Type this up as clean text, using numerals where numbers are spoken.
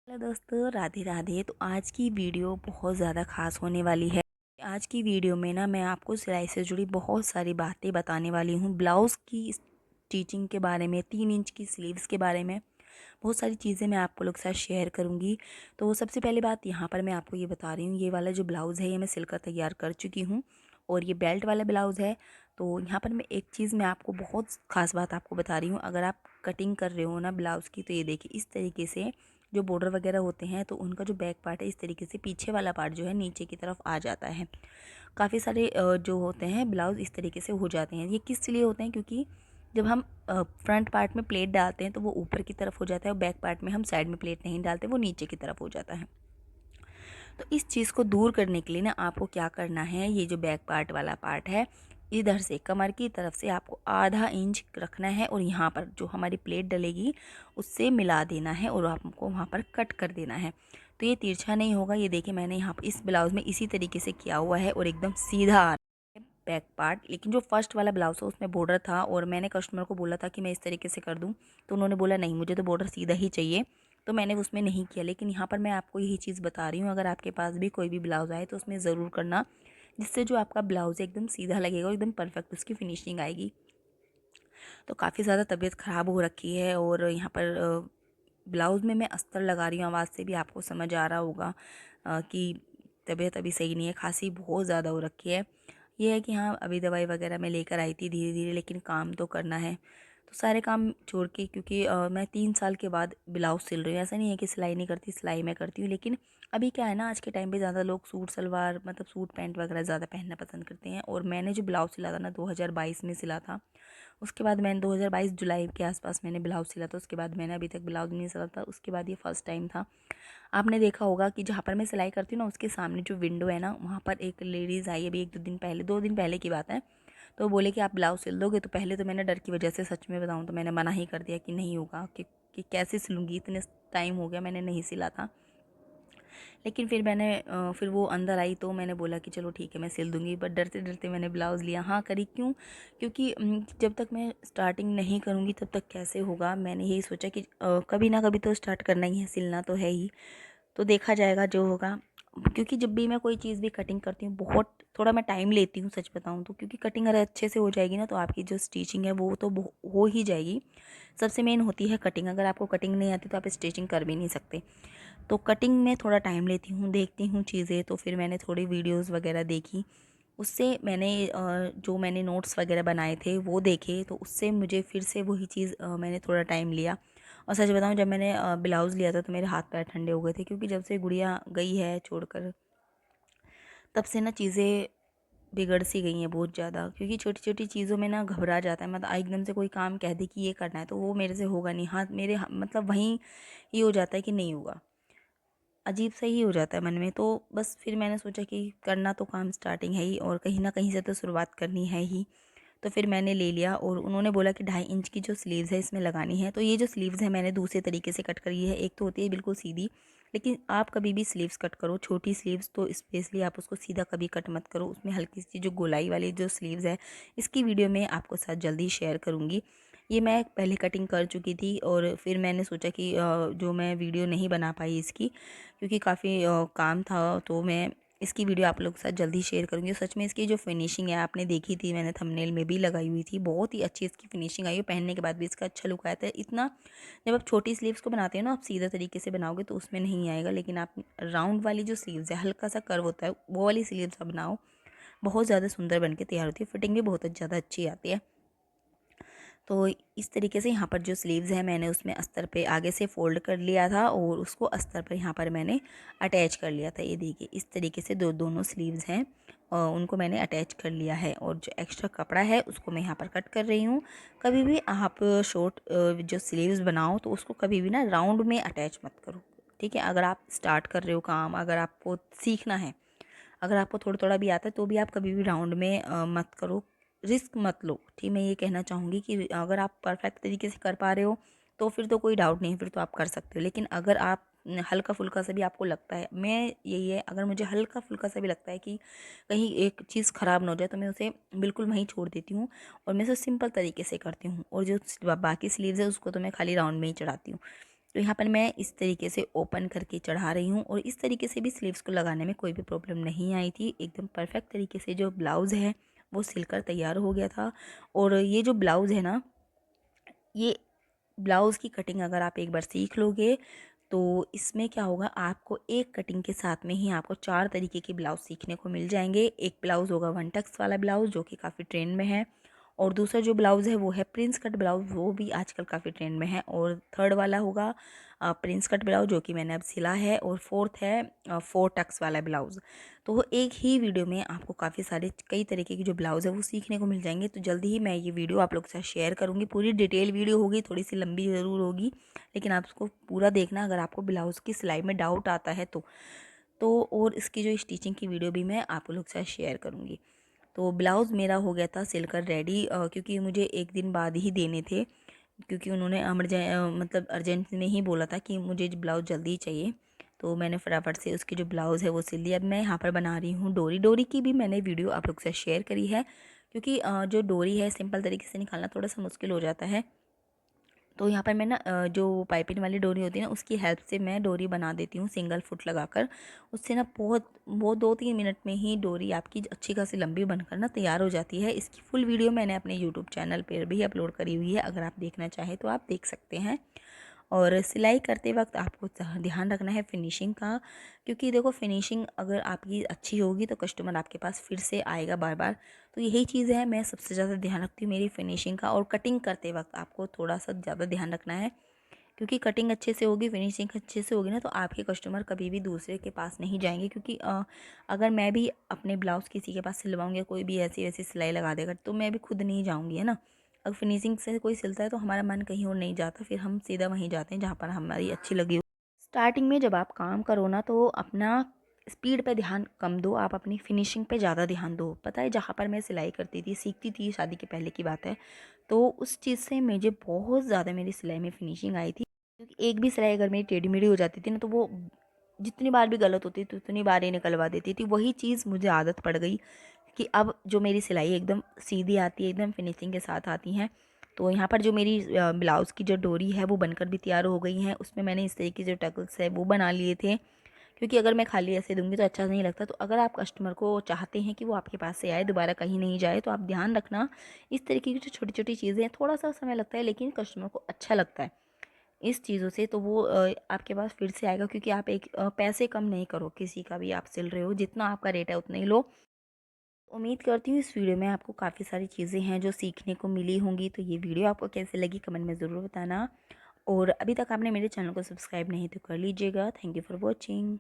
Hello दोस्तों, राधे राधे। तो आज की वीडियो बहुत ज़्यादा ख़ास होने वाली है। आज की वीडियो में ना मैं आपको सिलाई से जुड़ी बहुत सारी बातें बताने वाली हूँ। ब्लाउज़ की स्टिचिंग के बारे में, 3 इंच की स्लीव्स के बारे में बहुत सारी चीज़ें मैं आपको लोग के साथ शेयर करूँगी। तो सबसे पहली बात यहाँ पर मैं आपको ये बता रही हूँ, ये वाला जो ब्लाउज़ है ये मैं सिलकर तैयार कर चुकी हूँ और ये बेल्ट वाला ब्लाउज़ है। तो यहाँ पर मैं एक चीज़ मैं आपको बहुत ख़ास बात आपको बता रही हूँ। अगर आप कटिंग कर रहे हो ना ब्लाउज़ की, तो ये देखिए इस तरीके से जो बॉर्डर वगैरह होते हैं तो उनका जो बैक पार्ट है इस तरीके से पीछे वाला पार्ट जो है नीचे की तरफ आ जाता है। काफ़ी सारे जो होते हैं ब्लाउज़ इस तरीके से हो जाते हैं। ये किस लिए होते हैं? क्योंकि जब हम फ्रंट पार्ट में प्लेट डालते हैं तो वो ऊपर की तरफ हो जाता है और बैक पार्ट में हम साइड में प्लेट नहीं डालते, वो नीचे की तरफ हो जाता है। तो इस चीज़ को दूर करने के लिए ना आपको क्या करना है, ये जो बैक पार्ट वाला पार्ट है इधर से कमर की तरफ से आपको आधा इंच रखना है और यहाँ पर जो हमारी प्लेट डलेगी उससे मिला देना है और आपको वहाँ पर कट कर देना है। तो ये तिरछा नहीं होगा। ये देखिए मैंने यहाँ पर इस ब्लाउज़ में इसी तरीके से किया हुआ है और एकदम सीधा आ रहा है बैक पार्ट। लेकिन जो फर्स्ट वाला ब्लाउज़ है उसमें बॉर्डर था और मैंने कस्टमर को बोला था कि मैं इस तरीके से कर दूँ, तो उन्होंने बोला नहीं मुझे तो बॉर्डर सीधा ही चाहिए, तो मैंने उसमें नहीं किया। लेकिन यहाँ पर मैं आपको यही चीज़ बता रही हूँ, अगर आपके पास भी कोई भी ब्लाउज़ आए तो उसमें ज़रूर करना, जिससे जो आपका ब्लाउज़ है एकदम सीधा लगेगा और एकदम परफेक्ट उसकी फिनिशिंग आएगी। तो काफ़ी ज़्यादा तबीयत ख़राब हो रखी है और यहाँ पर ब्लाउज़ में मैं अस्तर लगा रही हूँ। आवाज़ से भी आपको समझ आ रहा होगा कि तबीयत अभी सही नहीं है, खांसी बहुत ज़्यादा हो रखी है। ये है कि हाँ, अभी दवाई वगैरह मैं लेकर आई थी धीरे धीरे, लेकिन काम तो करना है। तो सारे काम छोड़ के, क्योंकि मैं 3 साल के बाद ब्लाउज़ सिल रही हूँ। ऐसा नहीं है कि सिलाई नहीं करती, सिलाई मैं करती हूँ। लेकिन अभी क्या है ना, आज के टाइम पे ज़्यादा लोग सूट सलवार मतलब सूट पैंट वगैरह ज़्यादा पहनना पसंद करते हैं। और मैंने जो ब्लाउज़ सिला था ना 2022 में सिला था। उसके बाद मैंने 2022 जुलाई के आसपास मैंने ब्लाउज़ सिला था। उसके बाद मैंने अभी तक ब्लाउज़ नहीं सिला था। उसके बाद ये फर्स्ट टाइम था। आपने देखा होगा कि जहाँ पर मैं सिलाई करती हूँ ना उसके सामने जो विंडो है ना, वहाँ पर एक लेडीज़ आई अभी 2 दिन पहले की बात है। तो बोले कि आप ब्लाउज़ सिल दोगे? तो पहले तो मैंने डर की वजह से, सच में बताऊँ तो मैंने मना ही कर दिया कि नहीं होगा, कि कैसे सिलूँगी, इतने टाइम हो गया मैंने नहीं सिला था। लेकिन फिर वो अंदर आई तो मैंने बोला कि चलो ठीक है मैं सिल दूँगी, बट डरते-डरते मैंने ब्लाउज़ लिया। हाँ, करी क्यों? क्योंकि जब तक मैं स्टार्टिंग नहीं करूँगी तब तक कैसे होगा? मैंने यही सोचा कि कभी ना कभी तो स्टार्ट करना ही है, सिलना तो है ही। तो देखा जाएगा जो होगा। क्योंकि जब भी मैं कोई चीज़ भी कटिंग करती हूँ बहुत थोड़ा मैं टाइम लेती हूँ, सच बताऊँ तो। क्योंकि कटिंग अगर अच्छे से हो जाएगी ना तो आपकी जो स्टिचिंग है वो तो हो ही जाएगी। सबसे मेन होती है कटिंग। अगर आपको कटिंग नहीं आती तो आप स्टिचिंग कर भी नहीं सकते। तो कटिंग में थोड़ा टाइम लेती हूँ, देखती हूँ चीज़ें। तो फिर मैंने थोड़ी वीडियोस वगैरह देखी, उससे मैंने जो मैंने नोट्स वगैरह बनाए थे वो देखे, तो उससे मुझे फिर से वही चीज़ मैंने थोड़ा टाइम लिया। और सच बताऊँ, जब मैंने ब्लाउज़ लिया था तो मेरे हाथ पैर ठंडे हो गए थे। क्योंकि जब से गुड़िया गई है छोड़कर, तब से ना चीज़ें बिगड़ सी गई हैं बहुत ज़्यादा। क्योंकि छोटी-छोटी चीज़ों में ना घबरा जाता है। मतलब एकदम से कोई काम कह दे कि ये करना है तो वो मेरे से होगा नहीं। हाथ मेरे मतलब वहीं ये हो जाता है कि नहीं होगा, अजीब सा ही हो जाता है मन में। तो बस फिर मैंने सोचा कि करना तो काम स्टार्टिंग है ही और कहीं ना कहीं से तो शुरुआत करनी है ही। तो फिर मैंने ले लिया और उन्होंने बोला कि 2.5 इंच की जो स्लीव्स है इसमें लगानी है। तो ये जो स्लीव्स है मैंने दूसरे तरीके से कट करी है। एक तो होती है बिल्कुल सीधी, लेकिन आप कभी भी स्लीव्स कट करो, छोटी स्लीव्स तो स्पेशली आप उसको सीधा कभी कट मत करो। उसमें हल्की सी जो गोलाई वाली जो स्लीव्स है, इसकी वीडियो मैं आपको साथ जल्दी शेयर करूँगी। ये मैं पहले कटिंग कर चुकी थी और फिर मैंने सोचा कि जो मैं वीडियो नहीं बना पाई इसकी, क्योंकि काफ़ी काम था, तो मैं इसकी वीडियो आप लोग के साथ जल्दी शेयर करूँगी। सच में इसकी जो फिनिशिंग है आपने देखी थी, मैंने थंबनेल में भी लगाई हुई थी, बहुत ही अच्छी इसकी फिनिशिंग आई है। पहनने के बाद भी इसका अच्छा लुक आया था। इतना जब आप छोटी स्लीव्स को बनाते हो ना, आप सीधा तरीके से बनाओगे तो उसमें नहीं आएगा। लेकिन आप राउंड वाली जो स्लीव्स है, हल्का सा कर्व होता है, वो वाली स्लीव्स आप बनाओ, बहुत ज़्यादा सुंदर बन के तैयार होती है। फिटिंग भी बहुत ज़्यादा अच्छी आती है। तो इस तरीके से यहाँ पर जो स्लीव्स है मैंने उसमें अस्तर पे आगे से फ़ोल्ड कर लिया था और उसको अस्तर पर यहाँ पर मैंने अटैच कर लिया था। ये देखिए इस तरीके से दोनों स्लीव्स हैं और उनको मैंने अटैच कर लिया है। और जो एक्स्ट्रा कपड़ा है उसको मैं यहाँ पर कट कर रही हूँ। कभी भी आप शॉर्ट जो स्लीव्स बनाओ तो उसको कभी भी ना राउंड में अटैच मत करो, ठीक है? अगर आप स्टार्ट कर रहे हो काम, अगर आपको सीखना है, अगर आपको थोड़ा थोड़ा भी आता है तो भी आप कभी भी राउंड में मत करो, रिस्क मत लो। ठीक, मैं ये कहना चाहूँगी कि अगर आप परफेक्ट तरीके से कर पा रहे हो तो फिर तो कोई डाउट नहीं, फिर तो आप कर सकते हो। लेकिन अगर आप हल्का फुल्का सा भी आपको लगता है, मैं यही है, अगर मुझे हल्का फुल्का सा भी लगता है कि कहीं एक चीज़ ख़राब ना हो जाए तो मैं उसे बिल्कुल वहीं छोड़ देती हूँ और मैं उसे सिंपल तरीके से करती हूँ। और जो बाकी स्लीव्स है उसको तो मैं खाली राउंड में ही चढ़ाती हूँ। तो यहाँ पर मैं इस तरीके से ओपन करके चढ़ा रही हूँ और इस तरीके से भी स्लीव्स को लगाने में कोई भी प्रॉब्लम नहीं आई थी। एकदम परफेक्ट तरीके से जो ब्लाउज़ है वो सिलकर तैयार हो गया था। और ये जो ब्लाउज़ है ना, ये ब्लाउज़ की कटिंग अगर आप एक बार सीख लोगे तो इसमें क्या होगा, आपको एक कटिंग के साथ में ही आपको 4 तरीके के ब्लाउज़ सीखने को मिल जाएंगे। एक ब्लाउज़ होगा वन टक्स वाला ब्लाउज़ जो कि काफ़ी ट्रेंड में है, और दूसरा जो ब्लाउज़ है वो है प्रिंस कट ब्लाउज़, वो भी आजकल काफ़ी ट्रेंड में है, और थर्ड वाला होगा प्रिंस कट ब्लाउज़ जो कि मैंने अब सिला है, और फोर्थ है 4 टक्स वाला ब्लाउज़। तो एक ही वीडियो में आपको काफ़ी सारे कई तरीके के जो ब्लाउज़ है वो सीखने को मिल जाएंगे। तो जल्दी ही मैं ये वीडियो आप लोग के साथ शेयर करूँगी। पूरी डिटेल वीडियो होगी, थोड़ी सी लंबी ज़रूर होगी, लेकिन आप उसको पूरा देखना अगर आपको ब्लाउज़ की सिलाई में डाउट आता है तो और इसकी जो स्टिचिंग की वीडियो भी मैं आप लोग के साथ शेयर करूँगी। तो ब्लाउज़ मेरा हो गया था सिलकर रेडी, क्योंकि मुझे एक दिन बाद ही देने थे, क्योंकि उन्होंने मतलब अर्जेंट में ही बोला था कि मुझे ब्लाउज़ जल्दी चाहिए। तो मैंने फटाफट से उसकी जो ब्लाउज़ है वो सिल दिया। अब मैं यहाँ पर बना रही हूँ डोरी। डोरी की भी मैंने वीडियो आप लोग के साथ शेयर करी है, क्योंकि जो डोरी है सिंपल तरीके से निकालना थोड़ा सा मुश्किल हो जाता है। तो यहाँ पर मैं ना जो पाइपिंग वाली डोरी होती है ना, उसकी हेल्प से मैं डोरी बना देती हूँ सिंगल फुट लगाकर। उससे ना बहुत 2-3 मिनट में ही डोरी आपकी अच्छी खासी लंबी बनकर ना तैयार हो जाती है। इसकी फुल वीडियो मैंने अपने यूट्यूब चैनल पर भी अपलोड करी हुई है, अगर आप देखना चाहें तो आप देख सकते हैं। और सिलाई करते वक्त आपको ध्यान रखना है फिनिशिंग का, क्योंकि देखो फिनिशिंग अगर आपकी अच्छी होगी तो कस्टमर आपके पास फिर से आएगा बार बार। तो यही चीज़ है, मैं सबसे ज़्यादा ध्यान रखती हूँ मेरी फिनिशिंग का। और कटिंग करते वक्त आपको थोड़ा सा ज़्यादा ध्यान रखना है, क्योंकि कटिंग अच्छे से होगी, फिनिशिंग अच्छे से होगी ना, तो आपके कस्टमर कभी भी दूसरे के पास नहीं जाएंगे। क्योंकि अगर मैं भी अपने ब्लाउज़ किसी के पास सिलवाऊँगी, कोई भी ऐसी वैसी सिलाई लगा देगा, तो मैं भी खुद नहीं जाऊँगी, है ना। अगर फिनिशिंग से कोई सिलता है तो हमारा मन कहीं और नहीं जाता, फिर हम सीधा वहीं जाते हैं जहाँ पर हमारी अच्छी लगी हो। स्टार्टिंग में जब आप काम करो ना, तो अपना स्पीड पे ध्यान कम दो, आप अपनी फिनिशिंग पे ज़्यादा ध्यान दो। पता है, जहाँ पर मैं सिलाई करती थी, सीखती थी, शादी के पहले की बात है, तो उस चीज़ से मुझे बहुत ज़्यादा मेरी सिलाई में फिनिशिंग आई थी। क्योंकि एक भी सिलाई अगर मेरी टेढ़ी मेढ़ी हो जाती थी ना, तो वो जितनी बार भी गलत होती थी उतनी बार ही निकलवा देती थी। वही चीज़ मुझे आदत पड़ गई कि अब जो मेरी सिलाई एकदम सीधी आती है, एकदम फिनिशिंग के साथ आती हैं। तो यहाँ पर जो मेरी ब्लाउज़ की जो डोरी है वो बनकर भी तैयार हो गई है। उसमें मैंने इस तरीके से जो टक्स है वो बना लिए थे, क्योंकि अगर मैं खाली ऐसे दूँगी तो अच्छा नहीं लगता। तो अगर आप कस्टमर को चाहते हैं कि वो आपके पास से आए, दोबारा कहीं नहीं जाए, तो आप ध्यान रखना इस तरीके की जो छोटी-छोटी चीज़ें हैं, थोड़ा-सा समय लगता है लेकिन कस्टमर को अच्छा लगता है इस चीज़ों से, तो वो आपके पास फिर से आएगा। क्योंकि आप एक पैसे कम नहीं करो किसी का भी, आप सिल रहे हो, जितना आपका रेट है उतना ही लो। उम्मीद करती हूँ इस वीडियो में आपको काफ़ी सारी चीज़ें हैं जो सीखने को मिली होंगी। तो ये वीडियो आपको कैसे लगी कमेंट में ज़रूर बताना, और अभी तक आपने मेरे चैनल को सब्सक्राइब नहीं तो कर लीजिएगा। Thank you for watching.